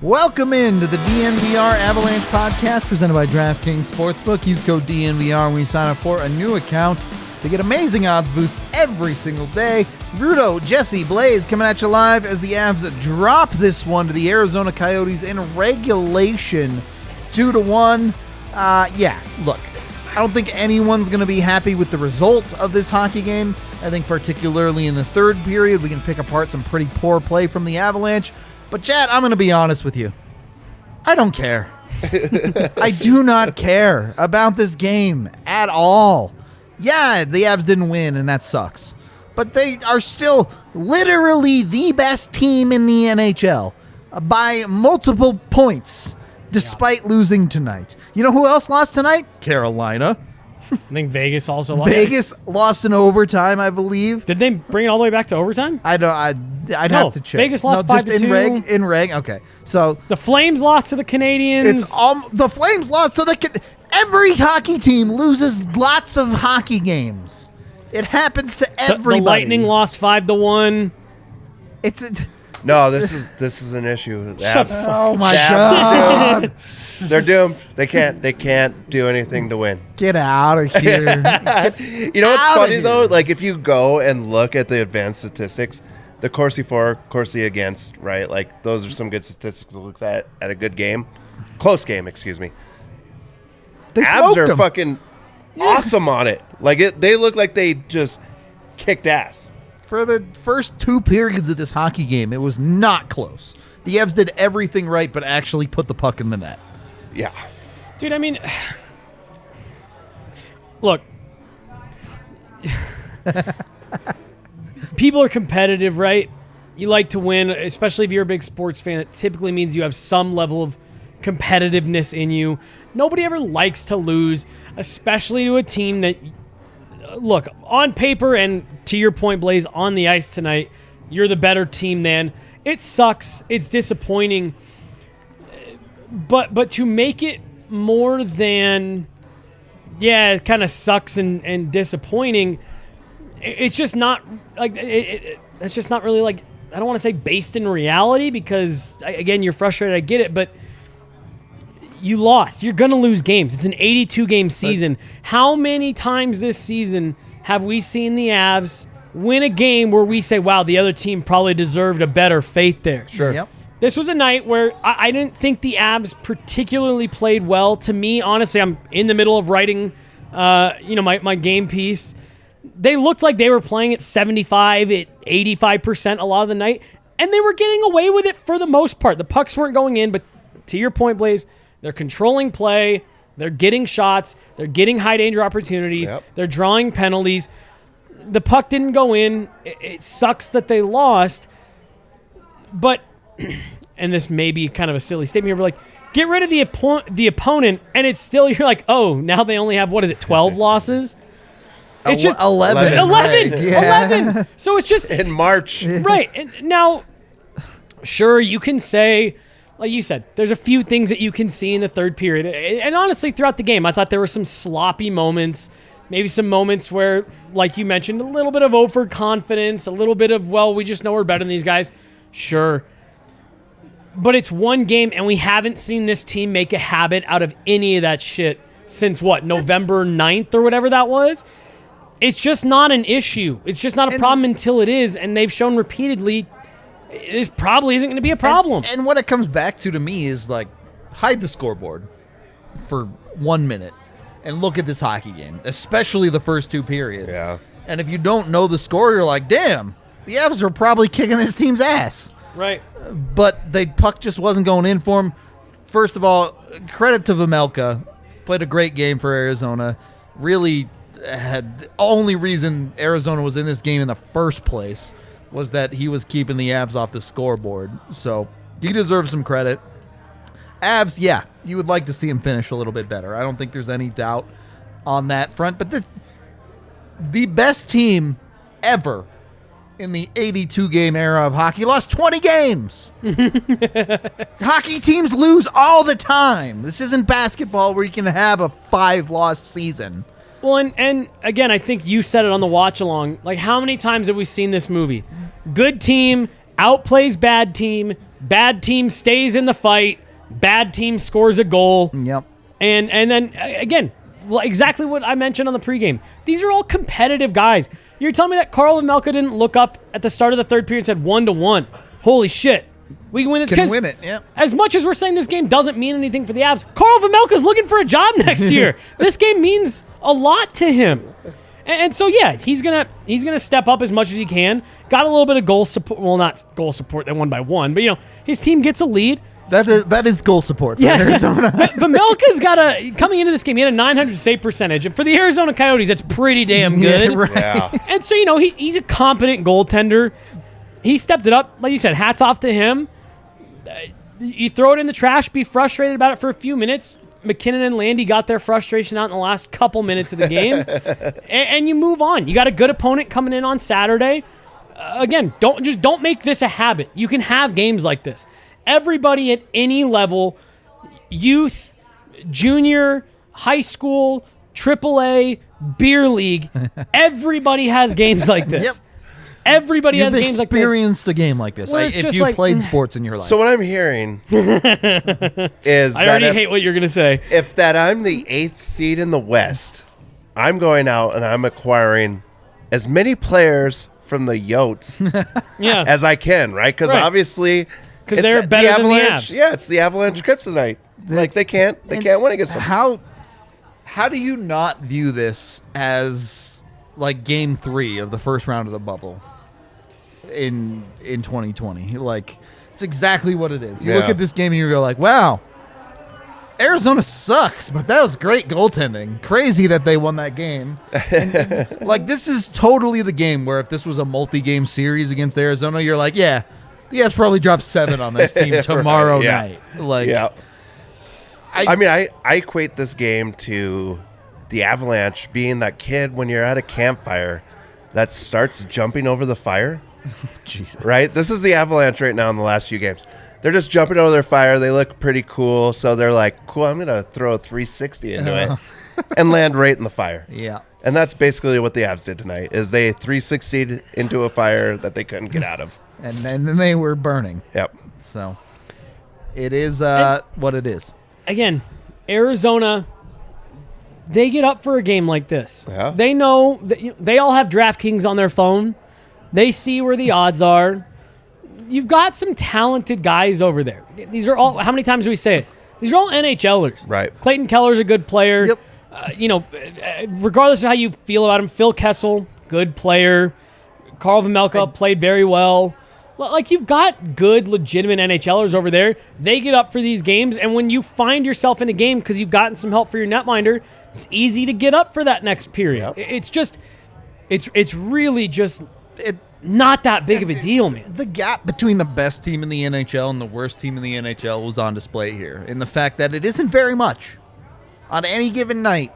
Welcome into the DNVR Avalanche podcast presented by DraftKings Sportsbook. Use code DNVR when you sign up for a new account to get amazing odds boosts every single day. Rudo, Jesse, Blais coming at you live as the Avs drop this one to the Arizona Coyotes in regulation 2-1. Look, I don't think anyone's going to be happy with the result of this hockey game. I think particularly in the third period, we can pick apart some pretty poor play from the Avalanche. But, Chad, I'm going to be honest with you. I don't care. I do not care about this game at all. Yeah, the Avs didn't win, and that sucks. But they are still literally the best team in the NHL by multiple points, despite losing tonight. You know who else lost tonight? Carolina. I think Vegas also lost. Vegas lost in overtime, I believe. Did they bring it all the way back to overtime? I'd have to check. Vegas lost 5-2. In reg. Okay, so the Flames lost to the Canadians. The Flames lost to the. Every hockey team loses lots of hockey games. It happens to everybody. The Lightning lost 5-1. No, this is an issue. Oh my God. They're doomed. They can't do anything to win. Get out of here. You know what's funny though? Like if you go and look at the advanced statistics, the Corsi for, Corsi against, right? Like those are some good statistics to look at a good game. Close game, excuse me. They Avs are them. fucking awesome on it. Like they look like they just kicked ass. For the first two periods of this hockey game, it was not close. The Avs did everything right, but actually put the puck in the net. Yeah. Dude, I mean, look, people are competitive, right? You like to win, especially if you're a big sports fan. It typically means you have some level of competitiveness in you. Nobody ever likes to lose, especially to a team that, look, on paper and to your point, Blais, on the ice tonight, you're the better team than. It sucks. It's disappointing. But to make it more than, yeah, it kind of sucks and disappointing, it's just not, like, that's just not really, like, I don't want to say based in reality because, again, you're frustrated. I get it, but you lost. You're going to lose games. It's an 82-game season. How many times this season have we seen the Avs win a game where we say, wow, the other team probably deserved a better fate there? Sure. Yep. This was a night where I didn't think the Avs particularly played well. To me, honestly, I'm in the middle of writing my game piece. They looked like they were playing at 75, at 85% a lot of the night, and they were getting away with it for the most part. The pucks weren't going in, but to your point, Blais, they're controlling play, they're getting shots, they're getting high-danger opportunities, they're drawing penalties. The puck didn't go in. It sucks that they lost, but, and this may be kind of a silly statement here, but like, get rid of the opponent, and it's still, you're like, oh, now they only have, 12 losses? It's just 11. 11. So it's just in March. Right. And now, sure, you can say, like you said, there's a few things that you can see in the third period. And honestly, throughout the game, I thought there were some sloppy moments, maybe some moments where, like you mentioned, a little bit of overconfidence, a little bit of, well, we just know we're better than these guys. Sure. But it's one game, and we haven't seen this team make a habit out of any of that shit since, November 9th or whatever that was? It's just not an issue. It's just not a problem until it is, and they've shown repeatedly this probably isn't going to be a problem. And what it comes back to me is, like, hide the scoreboard for 1 minute and look at this hockey game, especially the first 2 periods. Yeah. And if you don't know the score, you're like, damn, the Avs are probably kicking this team's ass. Right. But the puck just wasn't going in for him. First of all, credit to Vejmelka. Played a great game for Arizona. Really had the only reason Arizona was in this game in the first place was that he was keeping the Avs off the scoreboard. So he deserves some credit. Avs, yeah, you would like to see him finish a little bit better. I don't think there's any doubt on that front. But the best team ever in the 82-game era of hockey lost 20 games. Hockey teams lose all the time. This isn't basketball where you can have a 5-loss season. Well, and again, I think you said it on the watch-along. Like, how many times have we seen this movie? Good team outplays bad team stays in the fight, bad team scores a goal. Yep. And then, again, exactly what I mentioned on the pregame. These are all competitive guys. You're telling me that Carl Vejmelka didn't look up at the start of the third period and said 1-1. Holy shit. We can win this. Can win it, yeah. As much as we're saying this game doesn't mean anything for the Avs, Carl Vejmelka's looking for a job next year. This game means a lot to him. And so, yeah, he's gonna step up as much as he can. Got a little bit of goal support. Well, not goal support. They won by 1. But, his team gets a lead. That is goal support for Arizona. Vejmelka's coming into this game, he had a .900 save percentage. And for the Arizona Coyotes, that's pretty damn good. Yeah, right. Yeah. And so, he's a competent goaltender. He stepped it up. Like you said, hats off to him. You throw it in the trash, be frustrated about it for a few minutes. McKinnon and Landy got their frustration out in the last couple minutes of the game. and you move on. You got a good opponent coming in on Saturday. Again, don't make this a habit. You can have games like this. Everybody at any level, youth, junior, high school, AAA, beer league, everybody has games like this. Yep. Everybody has games like this. You've experienced a game like this. If you played sports in your life. So what I'm hearing is I already hate what you're going to say. If that I'm the 8th seed in the West, I'm going out and I'm acquiring as many players from the Yotes as I can, right? Because obviously... Because they're better than the Avalanche. Avs. Yeah, it's the Avalanche kryptonite. Like they can't win against them. How do you not view this as like game 3 of the first round of the bubble in 2020? Like it's exactly what it is. You look at this game and you go like, wow, Arizona sucks, but that was great goaltending. Crazy that they won that game. And, like this is totally the game where if this was a multi-game series against Arizona, you're like, yeah. The Avs probably dropped 7 on this team tomorrow night. Like, I equate this game to the Avalanche being that kid when you're at a campfire that starts jumping over the fire. Jesus. Right? This is the Avalanche right now in the last few games. They're just jumping over their fire. They look pretty cool. So they're like, cool, I'm going to throw a 360 into it and land right in the fire. Yeah. And that's basically what the Avs did tonight is they 360'd into a fire that they couldn't get out of. And then they were burning. Yep. So it is what it is. Again, Arizona, they get up for a game like this. Yeah. They know that they all have DraftKings on their phone. They see where the odds are. You've got some talented guys over there. These are all, how many times do we say it? These are all NHLers. Right. Clayton Keller's a good player. Yep. Regardless of how you feel about him, Phil Kessel, good player. Carl Vejmelka played very well. Like, you've got good, legitimate NHLers over there. They get up for these games, and when you find yourself in a game because you've gotten some help for your netminder, it's easy to get up for that next period. Yep. It's really just not that big of a deal, man. The gap between the best team in the NHL and the worst team in the NHL was on display here in the fact that it isn't very much. On any given night,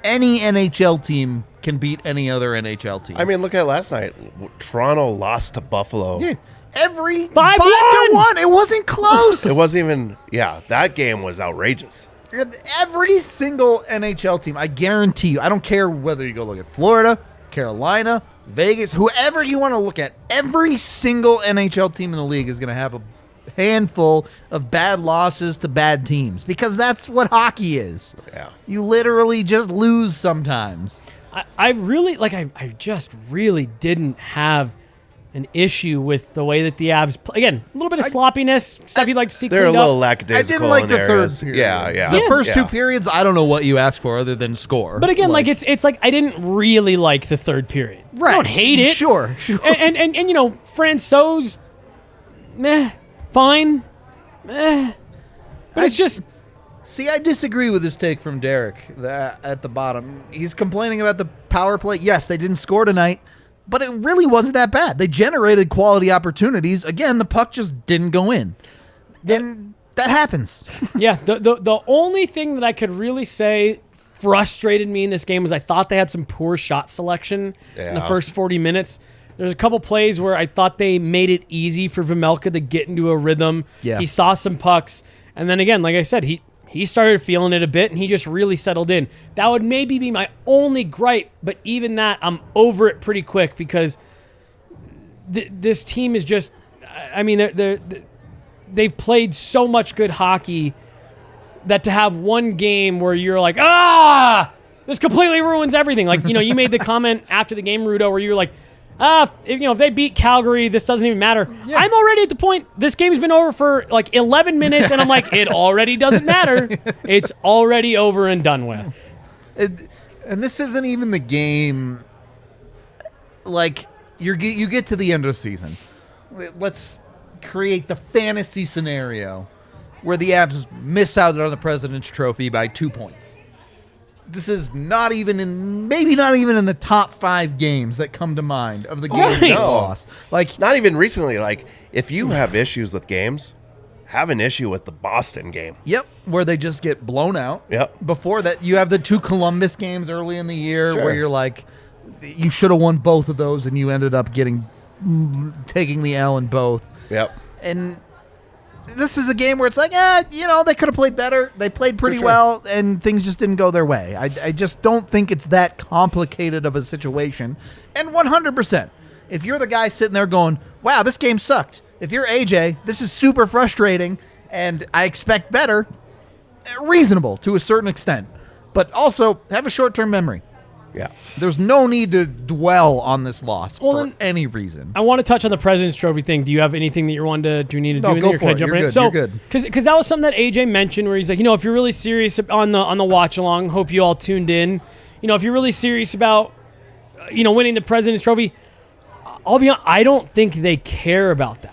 any NHL team can beat any other NHL team. I mean, look at last night. Toronto lost to Buffalo. Yeah. Every 5-1. It wasn't close. It wasn't even, that game was outrageous. Every single NHL team, I guarantee you, I don't care whether you go look at Florida, Carolina, Vegas, whoever you want to look at, every single NHL team in the league is going to have a handful of bad losses to bad teams because that's what hockey is. Yeah. You literally just lose sometimes. I just really didn't have an issue with the way that the Avs play. Again, a little bit of sloppiness, stuff you'd like to see They're a cleaned little up. lackadaisical. I didn't like in the areas. third period. Yeah. The Yeah. first 2 periods, I don't know what you asked for other than score. But again, like it's like I didn't really like the third period. right. I don't hate it. Sure. And you know, Francouz, fine. But it's just See, I disagree with this take from Derek at the bottom. He's complaining about the power play. Yes, they didn't score tonight, but it really wasn't that bad. They generated quality opportunities. Again, the puck just didn't go in. Then that happens. yeah. The only thing that I could really say frustrated me in this game was I thought they had some poor shot selection in the first 40 minutes. There's a couple plays where I thought they made it easy for Vejmelka to get into a rhythm. Yeah. He saw some pucks, and then again, like I said, he started feeling it a bit, and he just really settled in. That would maybe be my only gripe, but even that, I'm over it pretty quick because this team is just, I mean, they've played so much good hockey that to have one game where you're like, this completely ruins everything. Like, you know, you made the comment after the game, Rudo, where you were like, if they beat Calgary, this doesn't even matter. Yeah. I'm already at the point, this game's been over for like 11 minutes, and I'm like, it already doesn't matter. It's already over and done with. And this isn't even the game, like, you get to the end of the season. Let's create the fantasy scenario where the Avs miss out on the President's Trophy by 2 points. This is maybe not even in the top 5 games that come to mind of the games Right. that lost. Like, Not even recently. Like, if you have issues with games, have an issue with the Boston game. yep, where they just get blown out. Yep. Before that, you have the 2 Columbus games early in the year Sure. where you're like, you should have won both of those, and you ended up taking the L in both. Yep. And this is a game where it's like, they could have played better. They played pretty sure. well, and things just didn't go their way. I just don't think it's that complicated of a situation. And 100%, if you're the guy sitting there going, wow, this game sucked. If you're AJ, this is super frustrating, and I expect better. Reasonable to a certain extent. But also, have a short-term memory. Yeah. There's no need to dwell on this loss for then- any reason. I want to touch on the President's Trophy thing. Do you have anything that you want to do? You need to No, do? go Or can for I it. jump You're in? good. So, You're good. Because that was something that AJ mentioned, where he's like, if you're really serious on the watch along, hope you all tuned in. If you're really serious about, winning the President's Trophy, I'll be honest, I don't think they care about that.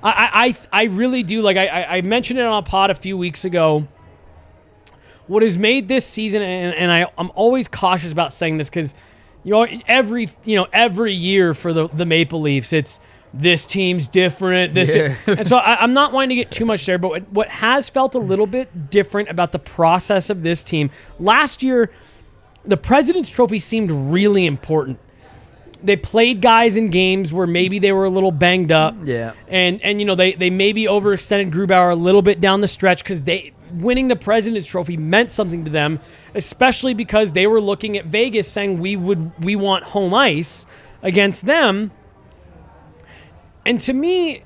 I really do. Like I mentioned it on a pod a few weeks ago. What has made this season, and I'm always cautious about saying this because every year for the Maple Leafs, it's this team's different. And so I'm not wanting to get too much there, but what has felt a little bit different about the process of this team last year, the President's Trophy seemed really important. They played guys in games where maybe they were a little banged up. Yeah. And they maybe overextended Grubauer a little bit down the stretch because winning the President's Trophy meant something to them, especially because they were looking at Vegas saying we want home ice against them. And to me,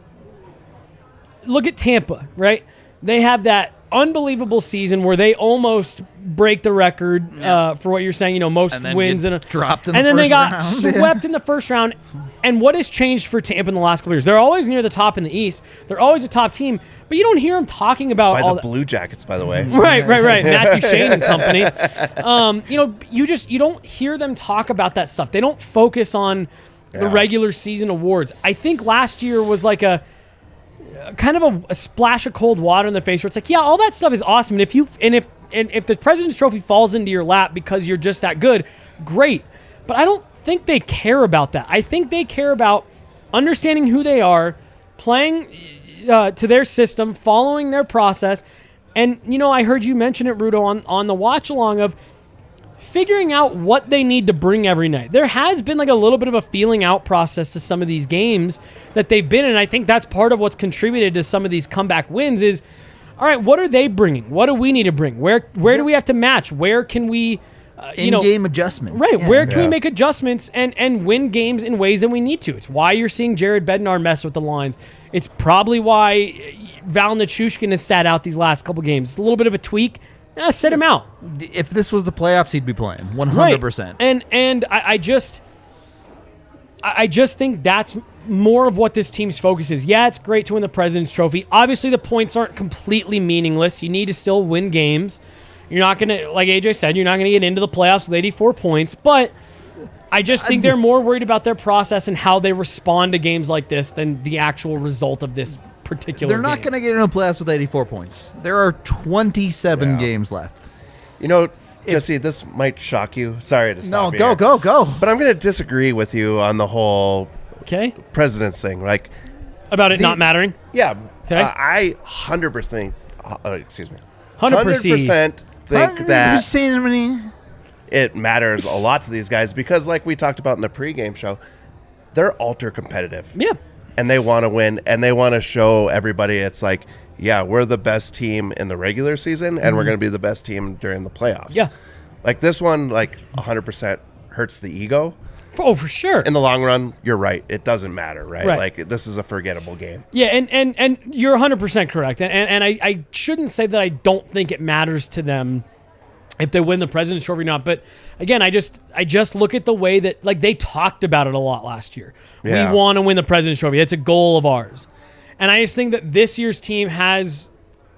look at Tampa, right? They have that unbelievable season where they almost break the record for what you're saying, most wins dropped in and the then they first got round. swept in the first round. And what has changed for Tampa in the last couple years? They're always near the top in the East. They're always a top team, but you don't hear them talking about By all the Blue Jackets, by the way. Right. Matt Duchene and company. You don't hear them talk about that stuff. They don't focus on the regular season awards. I think last year was like a kind of a splash of cold water in the face where it's like, yeah, all that stuff is awesome. And if the President's Trophy falls into your lap because you're just that good, great. But I don't think they care about that. I think they care about understanding who they are, playing to their system, following their process. And, I heard you mention it, Rudo, on the watch along of figuring out what they need to bring every night. There has been like a little bit of a feeling out process to some of these games that they've been in. And I think that's part of what's contributed to some of these comeback wins is, all right, what are they bringing? What do we need to bring? Where do we have to match? Where can we, in-game adjustments. Right, Yeah. where can we make adjustments and win games in ways that we need to? It's why you're seeing Jared Bednar mess with the lines. It's probably why Val Nichushkin has sat out these last couple games. It's a little bit of a tweak. Sit him out. If this was the playoffs, he'd be playing 100%. Right. And I just I just think that's more of what this team's focus is. Yeah, it's great to win the President's Trophy. Obviously, the points aren't completely meaningless. You need to still win games. You're not going to, like AJ said, you're not going to get into the playoffs with 84 points. But I just think they're more worried about their process and how they respond to games like this than the actual result of this particular They're not going to get into the playoffs with 84 points. There are 27 games left. You know, Jesse, this might shock you. Sorry to stop you. No, go. But I'm going to disagree with you on the whole president's thing. Like about it not mattering? Yeah. Okay. I 100%, 100% 100% think that it matters a lot to these guys because, like we talked about in the pregame show, they're ultra competitive. Yeah. And they want to win, and they want to show everybody it's like, yeah, we're the best team in the regular season, and we're going to be the best team during the playoffs. Yeah. Like this one, like 100% hurts the ego. Oh, for sure. In the long run, you're right. It doesn't matter, right? Like this is a forgettable game. Yeah, and you're 100% correct. And I shouldn't say that I don't think it matters to them if they win the President's Trophy or not. But again, I just look at the way that like they talked about it a lot last year. Yeah. We want to win the President's Trophy. It's a goal of ours. And I just think that this year's team has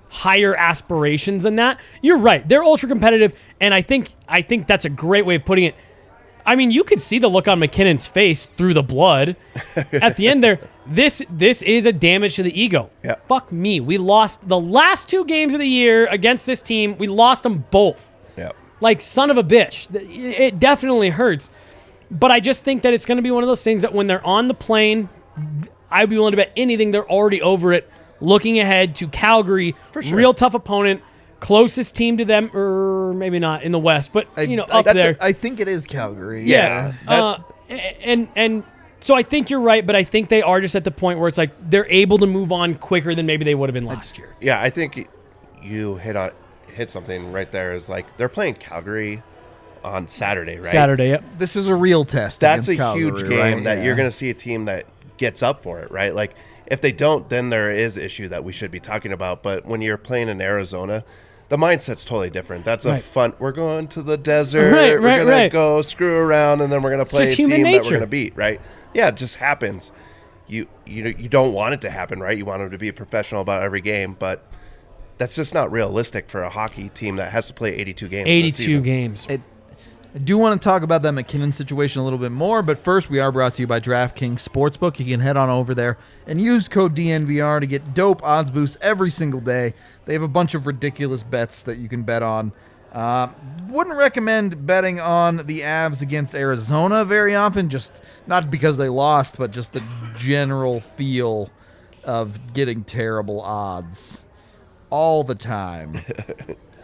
higher aspirations than that. You're right. They're ultra competitive, and I think that's a great way of putting it. I mean, you could see the look on McKinnon's face through the blood. At the end there, this is a damage to the ego. Yeah. Fuck me. We lost the last 2 games of the year against this team. We lost them both. Yeah. Like, son of a bitch. It definitely hurts. But I just think that it's going to be one of those things that when they're on the plane, I'd be willing to bet anything they're already over it, looking ahead to Calgary, for sure. Real tough opponent. Closest team to them, or maybe not in the West, but up there. I think it is Calgary. Yeah. And so I think you're right, but I think they are just at the point where it's like they're able to move on quicker than maybe they would have been last year. Yeah, I think you hit something right there. Is like they're playing Calgary on Saturday, right? Saturday, yep. This is a real test. That's a Calgary, huge game right? that you're going to see a team that gets up for it, right? Like if they don't, then there is issue that we should be talking about. But when you're playing in Arizona, the mindset's totally different. That's a fun. We're going to the desert. We're going to go screw around, and then we're going to play a team that we're going to beat. Right? Yeah, it just happens. You don't want it to happen, right? You want them to be professional about every game, but that's just not realistic for a hockey team that has to play 82 games. 82 games. I do want to talk about that McKinnon situation a little bit more, but first we are brought to you by DraftKings Sportsbook. You can head on over there and use code DNVR to get dope odds boosts every single day. They have a bunch of ridiculous bets that you can bet on. Wouldn't recommend betting on the Avs against Arizona very often, just not because they lost, but just the general feel of getting terrible odds all the time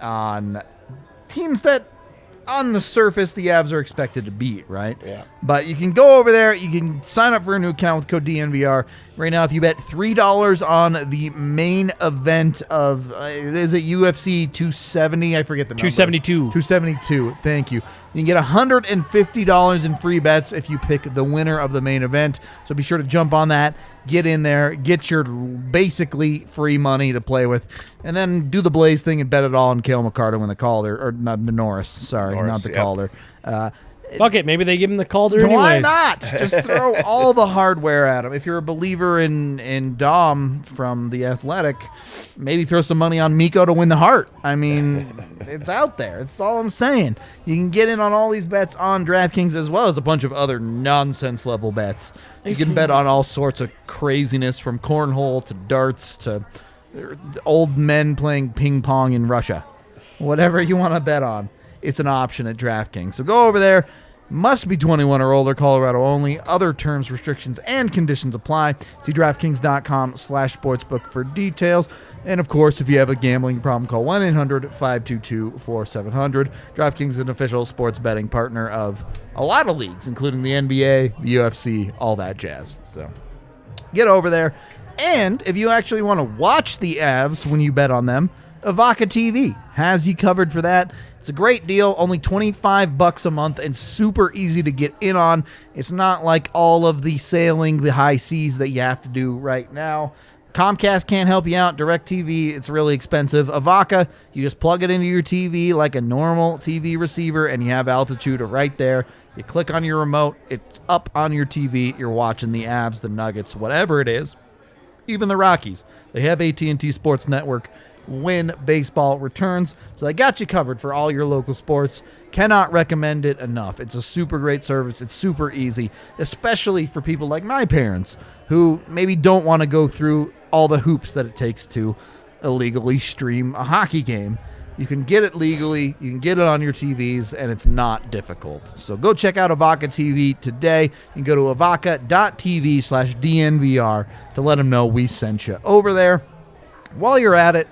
on teams that on the surface, the Avs are expected to beat, right? Yeah. But you can go over there. You can sign up for a new account with code DNVR. Right now, if you bet $3 on the main event of, is it UFC 270? I forget the number. 272. 272. Thank you. You can get $150 in free bets if you pick the winner of the main event. So be sure to jump on that. Get in there. Get your basically free money to play with. And then do the Blais thing and bet it all on Cale McCarter when the Calder, or not the Norris. Sorry, not the Calder. Fuck it. Maybe they give him the Calder anyways. Why not? Just throw all the hardware at him. If you're a believer in Dom from The Athletic, maybe throw some money on Mikko to win the Hart. I mean, it's out there. That's all I'm saying. You can get in on all these bets on DraftKings as well as a bunch of other nonsense level bets. You can bet on all sorts of craziness from cornhole to darts to old men playing ping pong in Russia. Whatever you want to bet on, it's an option at DraftKings. So go over there. Must be 21 or older, Colorado only. Other terms, restrictions, and conditions apply. See DraftKings.com/sportsbook for details. And, of course, if you have a gambling problem, call 1-800-522-4700. DraftKings is an official sports betting partner of a lot of leagues, including the NBA, the UFC, all that jazz. So get over there. And if you actually want to watch the Avs when you bet on them, Avaca TV has you covered for that. It's a great deal, only $25 a month and super easy to get in on. It's not like all of the sailing the high seas that you have to do right now. Comcast can't help you out. DirecTV, it's really expensive. Avaca, you just plug it into your TV like a normal TV receiver and you have altitude right there. You click on your remote, it's up on your TV. You're watching the Avs, the Nuggets, whatever it is. Even the Rockies. They have AT&T Sports Network when baseball returns. So they got you covered for all your local sports. Cannot recommend it enough. It's a super great service. It's super easy, especially for people like my parents who maybe don't want to go through all the hoops that it takes to illegally stream a hockey game. You can get it legally, you can get it on your TVs, and it's not difficult. So go check out Avaca TV today. You can go to avaca.tv/DNVR to let them know we sent you over there. While you're at it,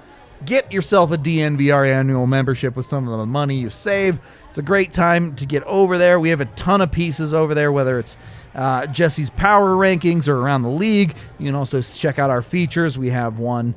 get yourself a DNVR annual membership with some of the money you save. It's a great time to get over there. We have a ton of pieces over there, whether it's Jesse's power rankings or around the league. You can also check out our features. We have one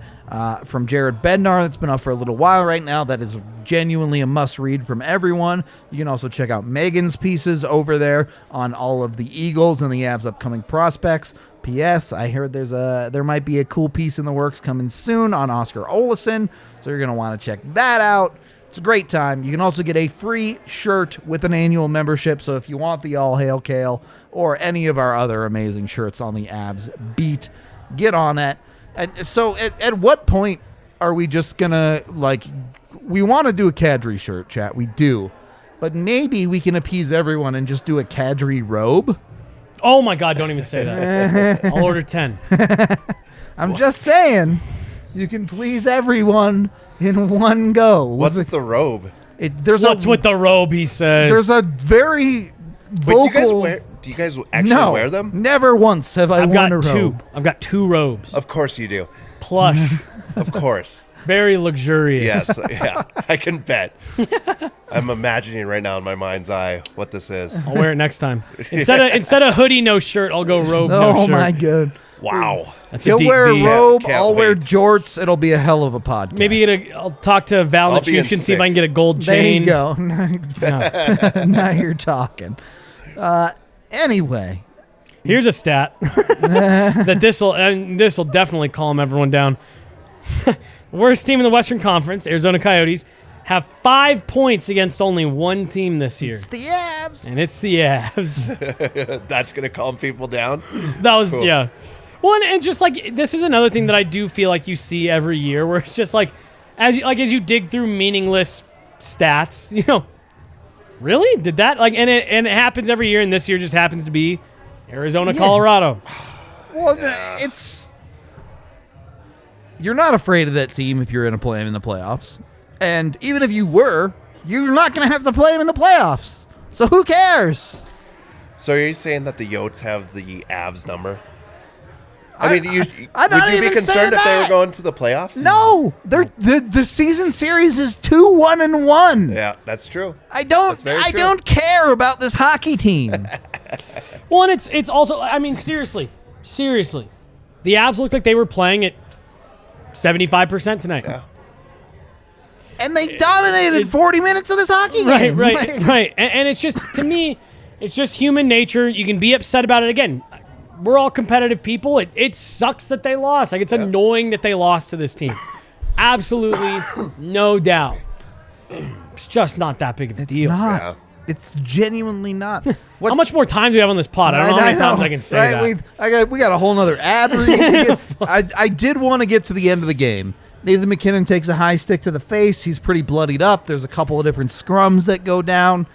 from Jared Bednar that's been up for a little while right now. That is genuinely a must-read from everyone. You can also check out Megan's pieces over there on all of the Eagles and the Avs' upcoming prospects. P.S. I heard there might be a cool piece in the works coming soon on Oscar Olesen, so you're going to want to check that out. It's a great time. You can also get a free shirt with an annual membership, so if you want the All Hail Kale or any of our other amazing shirts on the Avs beat, get on that. And so at what point are we just going to, we want to do a Kadri shirt, chat. We do. But maybe we can appease everyone and just do a Kadri robe. Oh, my God, don't even say that. I'll order 10. I'm just saying, you can please everyone in one go. What's with the robe? What's with the robe, he says. There's a very vocal... Do you guys actually wear them? Never once have I worn a robe. I've got 2 robes. Of course you do. Plush. Of course. Very luxurious. Yes, yeah, I can bet. I'm imagining right now in my mind's eye what this is. I'll wear it next time. Instead of hoodie, no shirt, I'll go robe, no shirt. Oh, my God. Wow. That's He'll wear a robe, Yeah, I'll wear wait. jorts. It'll be a hell of a podcast. Maybe I'll talk to Val I'll and be she in can see if sync. I can get a gold There chain. you go. Now you're talking. Anyway. Here's a stat that this will definitely calm everyone down. The worst team in the Western Conference, Arizona Coyotes, have 5 points against only one team this year. It's the Avs. And it's the Avs. That's going to calm people down? That was, Cool. yeah. Well, and just this is another thing that I do feel like you see every year where it's just as you dig through meaningless stats, really? Did that? And it happens every year, and this year just happens to be Arizona, Colorado. Well, you're not afraid of that team if you're going to play them in the playoffs. And even if you were, you're not going to have to play them in the playoffs. So who cares? So are you saying that the Yotes have the Avs number? I'm would not you be even concerned saying if they that. were going to the playoffs? No, the season series is 2-1-1. Yeah, that's true. I That's very true. don't care about this hockey team. Well, and it's also, seriously, the Avs looked like they were playing at 75% tonight. Yeah. And they dominated 40 minutes of this hockey game. Right. And it's just, to me, it's just human nature. You can be upset about it. Again, we're all competitive people. It sucks that they lost. It's annoying that they lost to this team. Absolutely, no doubt. It's just not that big of a deal. It's not. Yeah. It's genuinely not. How much more time do we have on this pod? I don't know how many times I can say that. We got a whole nother ad read to get. I did want to get to the end of the game. Nathan McKinnon takes a high stick to the face. He's pretty bloodied up. There's a couple of different scrums that go down.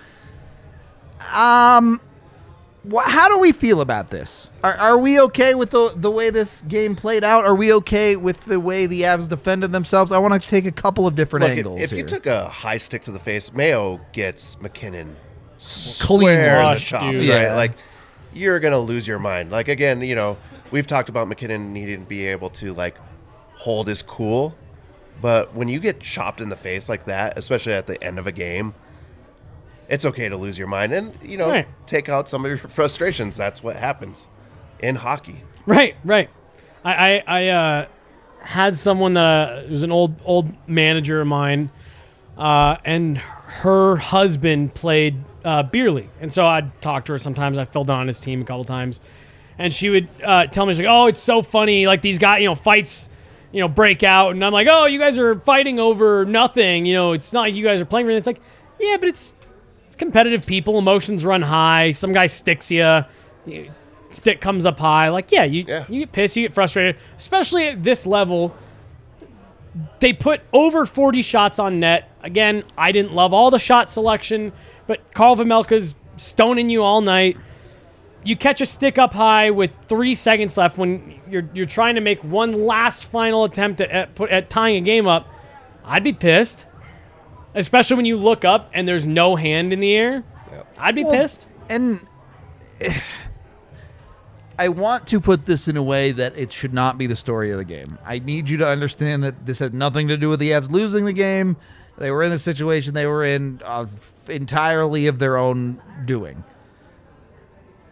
How do we feel about this? Are we okay with the way this game played out? Are we okay with the way the Avs defended themselves? I want to take a couple of different angles If here. you took a high stick to the face, Mayo gets McKinnon Clean square in the wash, chops, dude. right? Yeah. You're going to lose your mind. Again, we've talked about McKinnon needing to be able to, hold his cool. But when you get chopped in the face like that, especially at the end of a game, it's okay to lose your mind and, Right. take out some of your frustrations. That's what happens in hockey. Right. I had someone that was an old manager of mine, and her husband played beer league, and so I'd talk to her sometimes. I filled in on his team a couple times, and she would tell me, she's like, "Oh, it's so funny. These guys, fights, break out," and I'm like, "Oh, you guys are fighting over nothing. It's not like you guys are playing for it." It's like, yeah, but it's It's competitive people. Emotions run high. Some guy sticks you. Stick comes up high. You get pissed. You get frustrated. Especially at this level. They put over 40 shots on net. Again, I didn't love all the shot selection, but Carl Vejmelka's stoning you all night. You catch a stick up high with 3 seconds left when you're trying to make one last final attempt at tying a game up. I'd be pissed, especially when you look up and there's no hand in the air. Yep. I'd be pissed. And I want to put this in a way that it should not be the story of the game. I need you to understand that this has nothing to do with the Avs losing the game. They were in the situation they were in entirely of their own doing.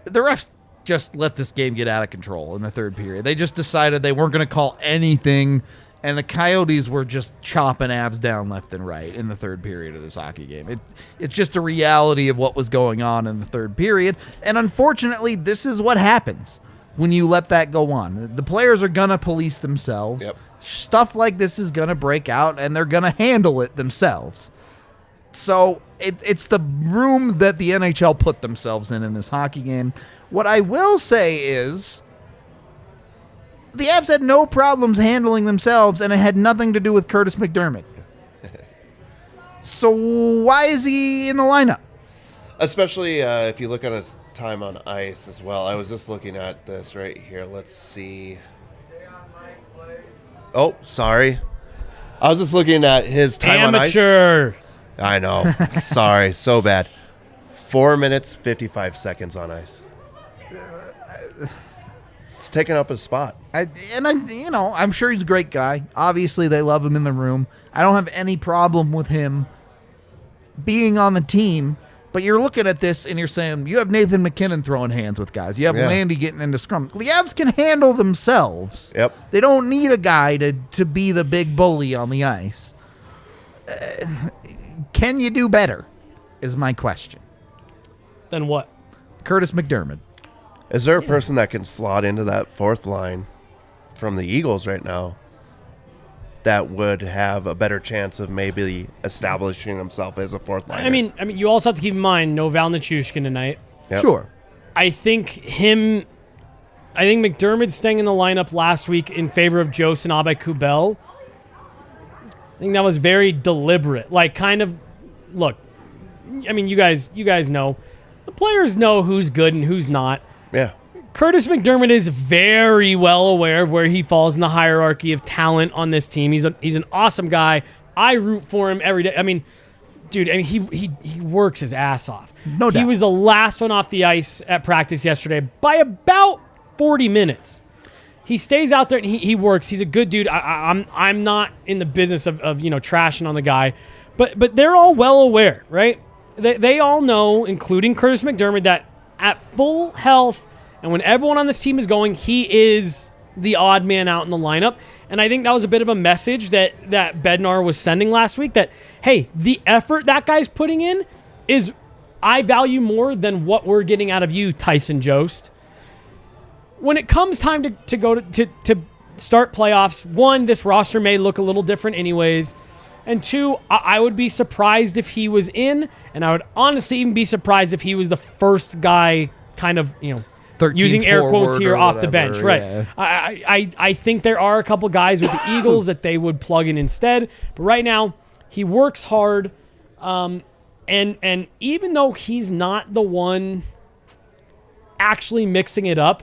The refs just let this game get out of control in the third period. They just decided they weren't going to call anything, and the Coyotes were just chopping Avs down left and right in the third period of this hockey game. It's just a reality of what was going on in the third period, and unfortunately, this is what happens when you let that go on. The players are going to police themselves. Yep. Stuff like this is going to break out, and they're going to handle it themselves. So it's the room that the NHL put themselves in this hockey game. What I will say is the Avs had no problems handling themselves, and it had nothing to do with Curtis MacDermid. So why is he in the lineup? Especially if you look at his time on ice as well. I was just looking at this right here. Let's see. Oh, sorry. I was just looking at his time on ice. Amateur. I know. Sorry. So bad. 4 minutes, 55 seconds on ice. It's taking up his spot. I'm sure he's a great guy. Obviously, they love him in the room. I don't have any problem with him being on the team. But you're looking at this and you're saying, you have Nathan McKinnon throwing hands with guys. You have Landy getting into scrum. The Avs can handle themselves. Yep. They don't need a guy to be the big bully on the ice. Can you do better is my question. Then what? Curtis MacDermid. Is there a person that can slot into that fourth line from the Eagles right now that would have a better chance of maybe establishing himself as a fourth liner? I mean, you also have to keep in mind no Val Nichushkin tonight. Yep. Sure. I think McDermott staying in the lineup last week in favor of Joe Sanabe-Kubel. I think that was very deliberate. Look, I mean, you guys know. The players know who's good and who's not. Yeah. Curtis MacDermid is very well aware of where he falls in the hierarchy of talent on this team. He's an awesome guy. I root for him every day. I mean, dude, he works his ass off. No doubt. He was the last one off the ice at practice yesterday by about 40 minutes. He stays out there and he works. He's a good dude. I'm not in the business of trashing on the guy, but they're all well aware, right? They all know, including Curtis MacDermid, that at full health and when everyone on this team is going, he is the odd man out in the lineup. And I think that was a bit of a message that Bednar was sending last week that, hey, the effort that guy's putting in is I value more than what we're getting out of you, Tyson Jost. When it comes time to go to start playoffs, one, this roster may look a little different anyways. And two, I would be surprised if he was in, and I would honestly even be surprised if he was the first guy kind of, using air quotes here off the bench. Right. Yeah. I think there are a couple guys with the Eagles that they would plug in instead. But right now, he works hard. And even though he's not the one actually mixing it up,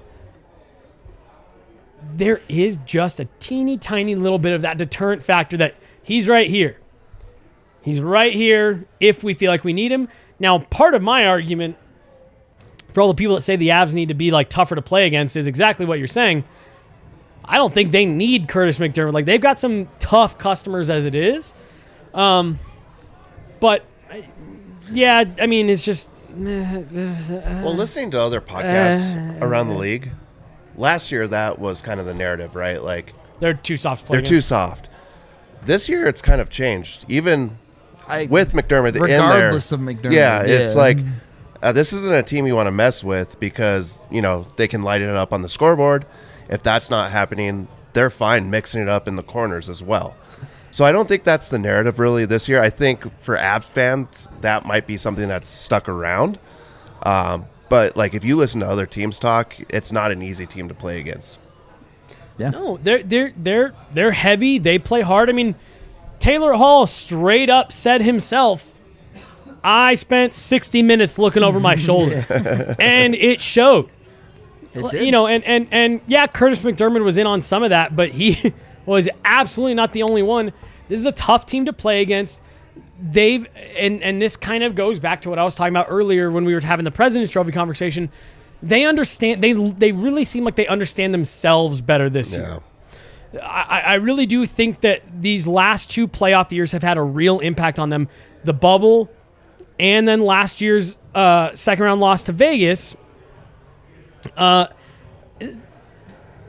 there is just a teeny tiny little bit of that deterrent factor that he's right here. He's right here if we feel like we need him. Now, part of my argument for all the people that say the Avs need to be tougher to play against is exactly what you're saying. I don't think they need Curtis MacDermid. They've got some tough customers as it is. But yeah, I mean, it's just. Well, listening to other podcasts around the league, last year that was kind of the narrative, right? They're too soft to play They're too soft. This year it's kind of changed, even with MacDermid in there. Regardless of MacDermid. Yeah, it's this isn't a team you want to mess with because, they can light it up on the scoreboard. If that's not happening, they're fine mixing it up in the corners as well. So I don't think that's the narrative really this year. I think for Avs fans, that might be something that's stuck around. But like if you listen to other teams talk, it's not an easy team to play against. Yeah. No, they're heavy. They play hard. I mean, Taylor Hall straight up said himself, I spent 60 minutes looking over my shoulder, and it showed. It did. You know, and yeah, Curtis MacDermid was in on some of that, but he was absolutely not the only one. This is a tough team to play against. And this kind of goes back to what I was talking about earlier when we were having the President's Trophy conversation. They understand. They really seem like they understand themselves better this year. I really do think that these last 2 playoff years have had a real impact on them. The bubble, and then last year's second round loss to Vegas.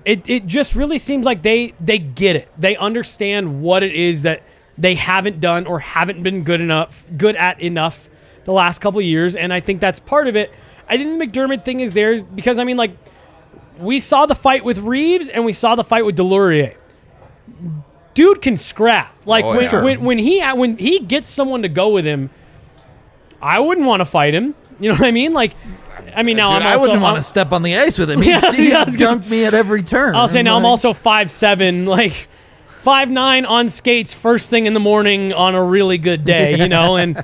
It just really seems like they get it. They understand what it is that they haven't done or haven't been good at enough the last couple of years, and I think that's part of it. I think the MacDermid thing is there because, I mean, like, we saw the fight with Reeves and we saw the fight with Delorier. Dude can scrap. Like, when he gets someone to go with him, I wouldn't want to fight him. You know what I mean? Like, I mean, now Dude, I wouldn't want to step on the ice with him. He dunked me at every turn. I'll say now I'm also 5'7", like 5'9" on skates first thing in the morning on a really good day, you know, and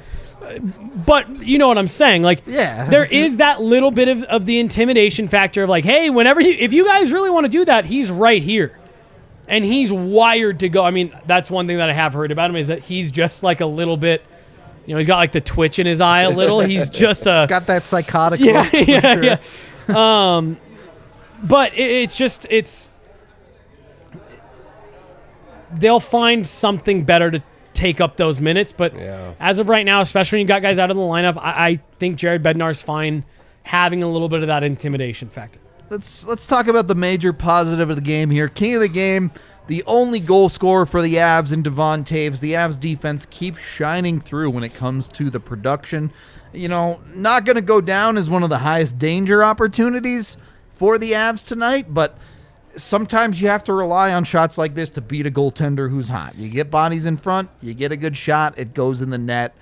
but you know what I'm saying? Like, yeah, there is that little bit of the intimidation factor of like, hey, if you guys really want to do that, he's right here. And he's wired to go. I mean, that's one thing that I have heard about him is that he's just like a little bit, you know, he's got like the twitch in his eye a little. He's just got that psychotic look. Yeah. But it's they'll find something better to take up those minutes. But as of right now, especially when you got guys out of the lineup, I think Jared Bednar's fine having a little bit of that intimidation factor. Let's talk about the major positive of the game here. King of the game, the only goal scorer for the Avs in Devon Toews. The Avs defense keeps shining through when it comes to the production. You know, not going to go down as one of the highest danger opportunities for the Avs tonight, but sometimes you have to rely on shots like this to beat a goaltender who's hot. You get bodies in front, you get a good shot, it goes in the net.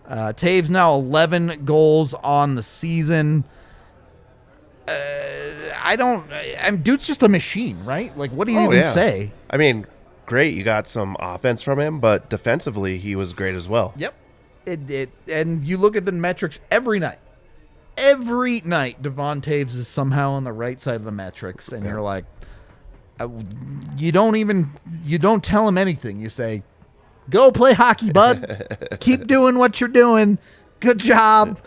Toews now 11 goals on the season. Dude's just a machine, right? Like, what do you even say? I mean, great. You got some offense from him, but defensively, he was great as well. Yep. And you look at the metrics every night. Every night, Devon Toews is somehow on the right side of the metrics, and you're like, you don't tell him anything. You say, go play hockey, bud. Keep doing what you're doing. Good job.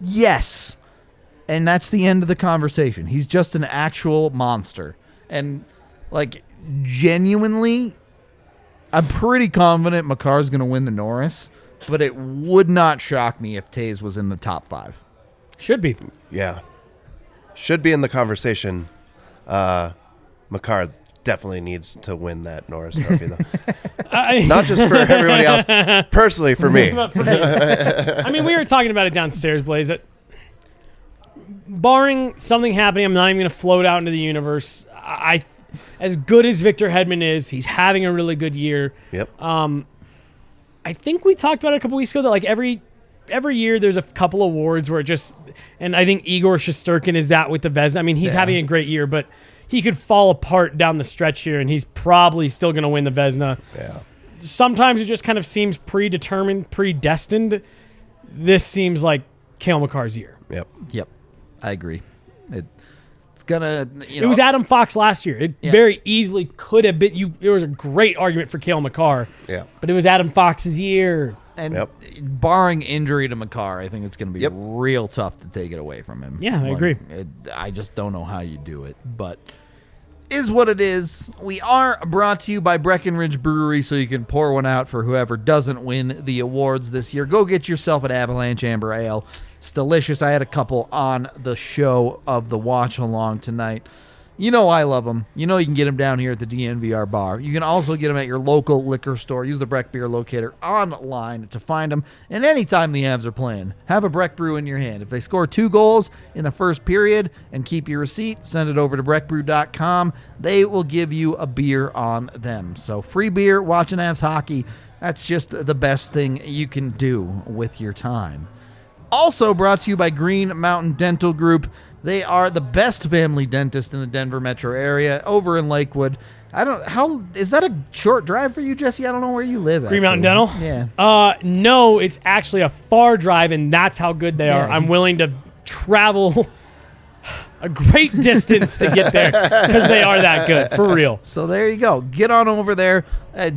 Yes. And that's the end of the conversation. He's just an actual monster. And, like, genuinely, I'm pretty confident Makar's going to win the Norris, but it would not shock me if Toews was in the top 5. Should be. Yeah. Should be in the conversation. Makar definitely needs to win that Norris Trophy, though. Not just for everybody else. Personally, for me. I mean, we were talking about it downstairs, Blais. Barring something happening, I'm not even going to float out into the universe. As good as Victor Hedman is, he's having a really good year. Yep. I think we talked about it a couple weeks ago that like every year there's a couple awards where it just, and I think Igor Shesterkin is that with the Vezina. I mean, he's having a great year, but he could fall apart down the stretch here, and he's probably still going to win the Vezina. Yeah. Sometimes it just kind of seems predetermined, predestined. This seems like Cale Makar's year. Yep. I agree. It's gonna. It was Adam Fox last year. It very easily could have been. There was a great argument for Cale Makar. Yeah. But it was Adam Fox's year. And barring injury to Makar, I think it's going to be real tough to take it away from him. Yeah, I agree. I just don't know how you do it, but is what it is. We are brought to you by Breckenridge Brewery, so you can pour one out for whoever doesn't win the awards this year. Go get yourself an Avalanche Amber Ale. It's delicious. I had a couple on the show of the watch along tonight. You know I love them. You know you can get them down here at the DNVR Bar. You can also get them at your local liquor store. Use the Breck Beer Locator online to find them. And anytime the Avs are playing, have a Breck Brew in your hand. If they score 2 goals in the first period and keep your receipt, send it over to breckbrew.com. They will give you a beer on them. So free beer, watching Avs hockey, that's just the best thing you can do with your time. Also brought to you by Green Mountain Dental Group. They are the best family dentist in the Denver metro area over in Lakewood. Is that a short drive for you, Jesse? I don't know where you live. Green Mountain Dental? Yeah. No, it's actually a far drive, and that's how good they are. I'm willing to travel a great distance to get there because they are that good, for real. So there you go. Get on over there.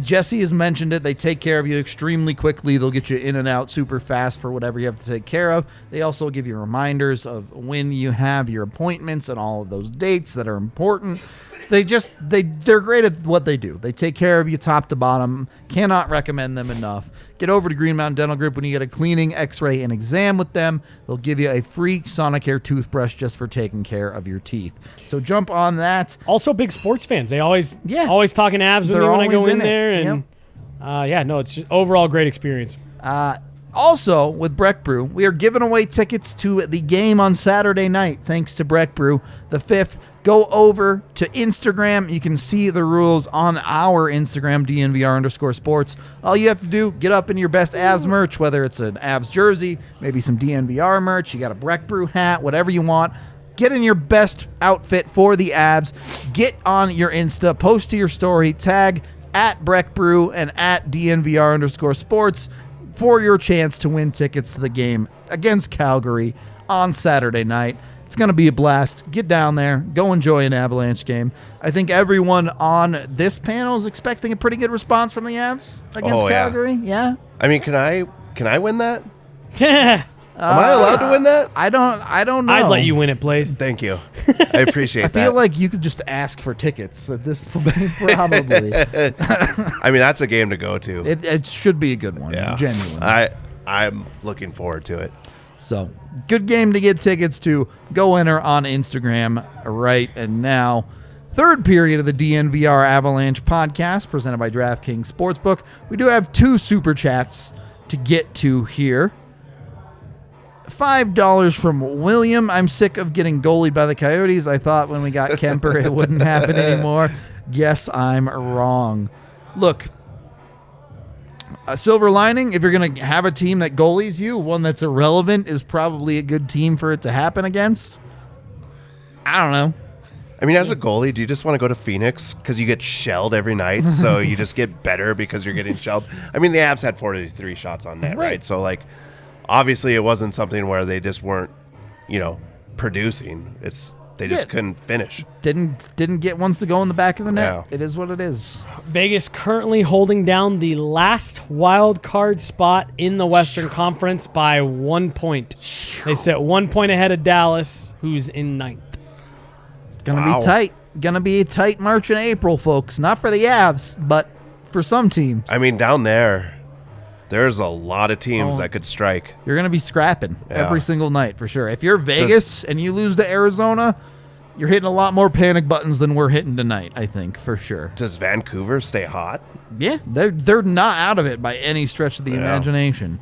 Jesse has mentioned it. They take care of you extremely quickly. They'll get you in and out super fast for whatever you have to take care of. They also give you reminders of when you have your appointments and all of those dates that are important. They're great at what they do. They take care of you top to bottom. Cannot recommend them enough. Get over to Green Mountain Dental Group when you get a cleaning, x-ray, and exam with them. They'll give you a free Sonicare toothbrush just for taking care of your teeth. So jump on that. Also big sports fans. They always talking Avs with me when I go in there. And it's just overall great experience. Also, with Breck Brew, we are giving away tickets to the game on Saturday night, thanks to Breck Brew, the 5th. Go over to Instagram. You can see the rules on our Instagram, DNVR_sports. All you have to do, get up in your best Avs merch, whether it's an Avs jersey, maybe some DNVR merch, you got a Breck Brew hat, whatever you want. Get in your best outfit for the Avs. Get on your Insta, post to your story, tag at Breck Brew and at DNVR_sports for your chance to win tickets to the game against Calgary on Saturday night. It's going to be a blast. Get down there. Go enjoy an Avalanche game. I think everyone on this panel is expecting a pretty good response from the Avs against Calgary. Yeah. I mean, can I win that? Am I allowed to win that? I don't know. I'd let you win it, Blais. Thank you. I appreciate that. I feel like you could just ask for tickets at this point, probably. I mean, that's a game to go to. It should be a good one, genuinely. I'm looking forward to it. So, good game to get tickets to. Go enter on Instagram right and now. Third period of the DNVR Avalanche podcast presented by DraftKings Sportsbook. We do have 2 super chats to get to here. $5 from William. I'm sick of getting goalied by the Coyotes. I thought when we got Kemper it wouldn't happen anymore. Guess I'm wrong. Look, a silver lining, if you're going to have a team that goalies you, one that's irrelevant is probably a good team for it to happen against. I don't know. I mean, as a goalie, do you just want to go to Phoenix because you get shelled every night, so you just get better because you're getting shelled? I mean, the Avs had 43 shots on net, right? So, like, obviously it wasn't something where they just weren't, producing. They just couldn't finish. Didn't get ones to go in the back of the net. Yeah. It is what it is. Vegas currently holding down the last wild card spot in the Western Conference by 1 point. They sit 1 point ahead of Dallas, who's in 9th. Gonna be tight. Gonna be a tight March and April, folks. Not for the Avs, but for some teams. I mean, down there's a lot of teams that could strike. You're going to be scrapping every single night for sure. If you're Vegas and you lose to Arizona, you're hitting a lot more panic buttons than we're hitting tonight, I think, for sure. Does Vancouver stay hot? Yeah, they're not out of it by any stretch of the imagination.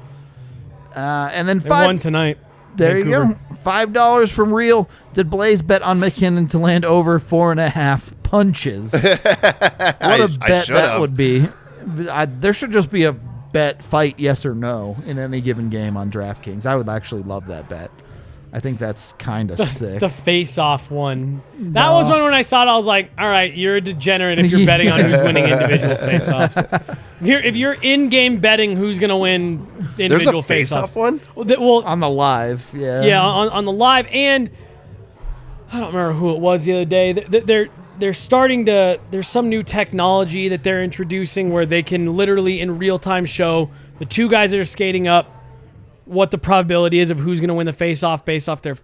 And then they won tonight. There Vancouver. you go. $5 from Real. Did Blais bet on McKinnon to land over 4.5 punches? What a bet that would be. There should just be a bet fight yes or no in any given game on DraftKings. I would actually love that bet. I think that's kind of sick. The face-off one. That was one when I saw it, I was like, all right, you're a degenerate if you're betting on who's winning individual face-offs. If you're in-game betting who's going to win individual face-off one? Well, on the live, yeah. Yeah, on the live, and I don't remember who it was the other day. They're starting to, there's some new technology that they're introducing where they can literally in real time show the 2 guys that are skating up what the probability is of who's going to win the face-off based off their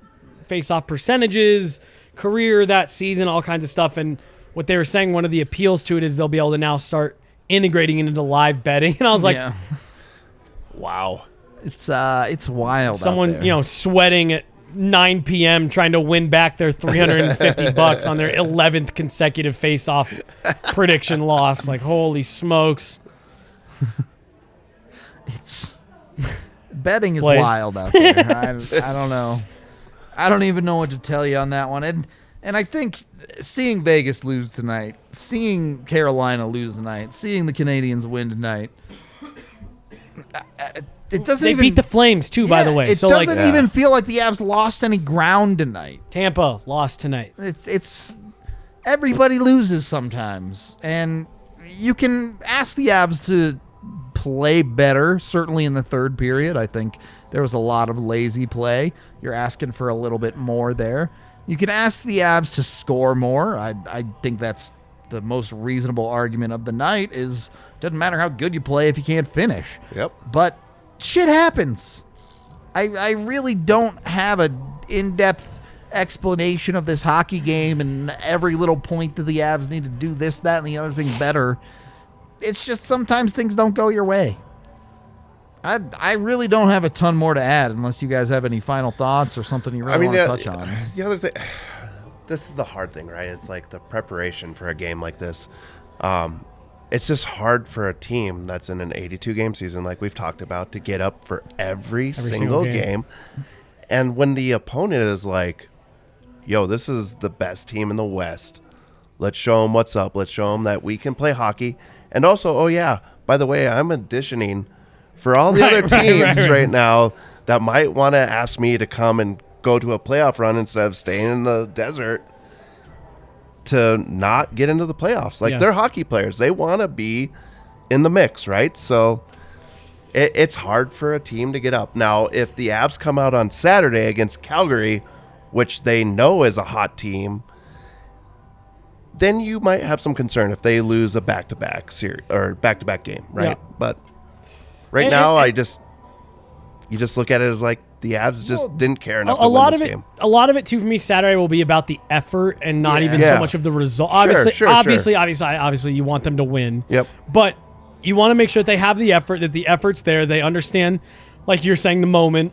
face-off percentages, career that season, all kinds of stuff. And what they were saying, one of the appeals to it is they'll be able to now start integrating into the live betting. And I was like, yeah. Wow. It's wild. Someone, out there. sweating at 9 p.m. trying to win back their $350 on their 11th consecutive face-off prediction loss. Like, holy smokes. It's betting is Blais. wild out there. I don't know. I don't even know what to tell you on that one. And I think seeing Vegas lose tonight, seeing Carolina lose tonight, seeing the Canadians win tonight, it doesn't even... They beat the Flames, too, by the way. It doesn't even feel like the Avs lost any ground tonight. Tampa lost tonight. It's everybody loses sometimes. And you can ask the Avs to play better, certainly in the third period. I think there was a lot of lazy play. You're asking for a little bit more there. You can ask the Avs to score more. I think that's the most reasonable argument of the night is doesn't matter how good you play if you can't finish. Yep. But shit happens. I really don't have an in-depth explanation of this hockey game and every little point that the Avs need to do this, that, and the other thing better. It's just sometimes things don't go your way. I really don't have a ton more to add unless you guys have any final thoughts or something you really want to touch on. The other thing, this is the hard thing, right? It's like the preparation for a game like this. It's just hard for a team that's in an 82-game season, like we've talked about, to get up for every single game. And when the opponent is like, yo, this is the best team in the West. Let's show them what's up. Let's show them that we can play hockey. And also, oh, yeah, by the way, I'm auditioning for all the other teams right now that might want to ask me to come and go to a playoff run instead of staying in the desert to not get into the playoffs. Like, they're hockey players. They want to be in the mix, right? So it's hard for a team to get up. Now, if the Avs come out on Saturday against Calgary, which they know is a hot team, then you might have some concern if they lose a back-to-back series or back-to-back game, right? Yeah. But right now, you just look at it as like the Avs just didn't care enough to win this game. A lot of it, too, for me, Saturday will be about the effort and not even so much of the result. Obviously, you want them to win. Yep. But you want to make sure that they have the effort, that the effort's there. They understand, like you're saying, the moment.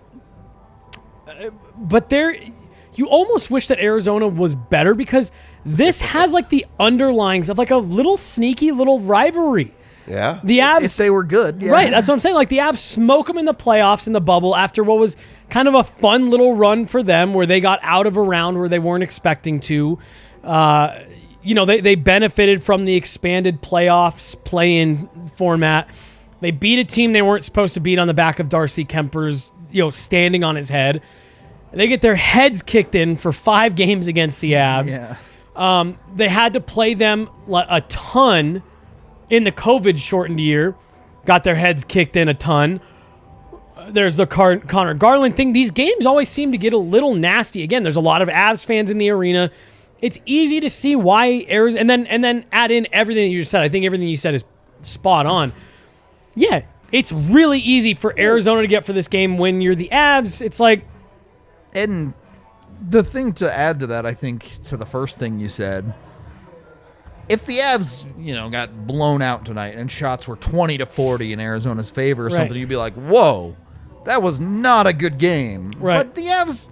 But you almost wish that Arizona was better because this has like the underlyings of like a little sneaky little rivalry. Yeah. The Avs, if they were good. Yeah. Right, that's what I'm saying. Like the Avs smoke them in the playoffs in the bubble after what was kind of a fun little run for them where they got out of a round where they weren't expecting to. They benefited from the expanded playoffs play-in format. They beat a team they weren't supposed to beat on the back of Darcy Kemper's, standing on his head. They get their heads kicked in for 5 games against the Avs. Yeah. They had to play them a ton in the COVID-shortened year. Got their heads kicked in a ton. There's the Connor Garland thing. These games always seem to get a little nasty. Again, there's a lot of Avs fans in the arena. It's easy to see why Arizona, and then add in everything that you just said. I think everything you said is spot on. Yeah, it's really easy for Arizona to get for this game when you're the Avs. It's like... And the thing to add to that, I think, to the first thing you said, if the Avs, got blown out tonight and shots were 20-40 in Arizona's favor or something, you'd be like, whoa, that was not a good game. Right. But the Avs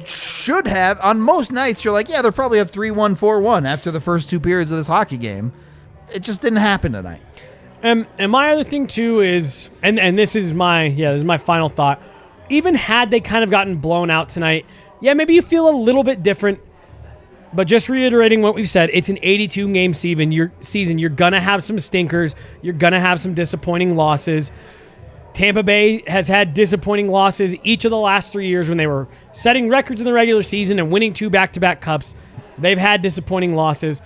should have, on most nights, you're like, yeah, they're probably up 3-1, 4-1 after the first 2 periods of this hockey game. It just didn't happen tonight. And my other thing, too, is, and this is my final thought, even had they kind of gotten blown out tonight, maybe you feel a little bit different. But just reiterating what we've said, it's an 82-game season. You're going to have some stinkers. You're going to have some disappointing losses. Tampa Bay has had disappointing losses each of the last 3 years when they were setting records in the regular season and winning 2 back-to-back cups. They've had disappointing losses.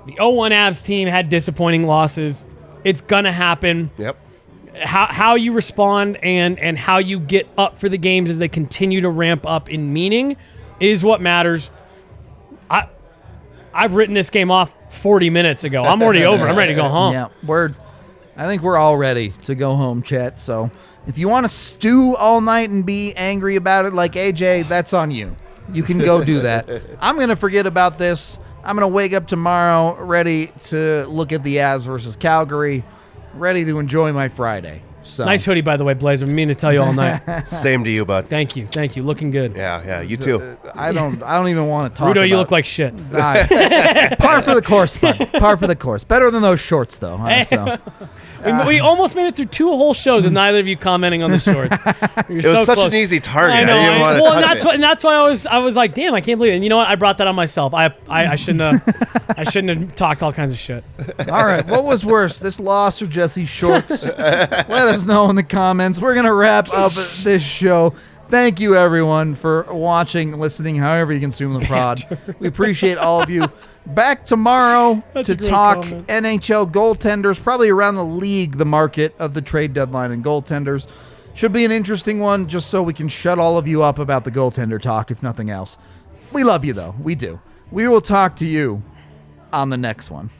The 0-1 Avs team had disappointing losses. It's going to happen. Yep. How you respond and how you get up for the games as they continue to ramp up in meaning is what matters. I've written this game off 40 minutes ago. I'm already over. I'm ready to go home. Yeah, I think we're all ready to go home, Chet. So if you want to stew all night and be angry about it like AJ, that's on you. You can go do that. I'm going to forget about this. I'm going to wake up tomorrow ready to look at the Avs versus Calgary, ready to enjoy my Friday. So. Nice hoodie, by the way, Blais. I mean to tell you all night. Same to you, bud. Thank you. Looking good. Yeah, you too. I don't even want to talk Rudo, about you look like shit. Par for the course, bud. Par for the course. Better than those shorts, though. So. We almost made it through 2 whole shows with neither of you commenting on the shorts. It was such an easy target. I know. I didn't want to touch it. And that's why I was like, damn, I can't believe it. And you know what? I brought that on myself. I shouldn't have talked all kinds of shit. All right, what was worse, this loss or Jesse's shorts? Let us know in the comments. We're gonna wrap up this show. Thank you, everyone, for watching, listening, however you consume the pod. We appreciate all of you. Back tomorrow to talk NHL goaltenders, probably around the league, the market of the trade deadline and goaltenders. Should be an interesting one, just so we can shut all of you up about the goaltender talk, if nothing else. We love you, though. We do. We will talk to you on the next one.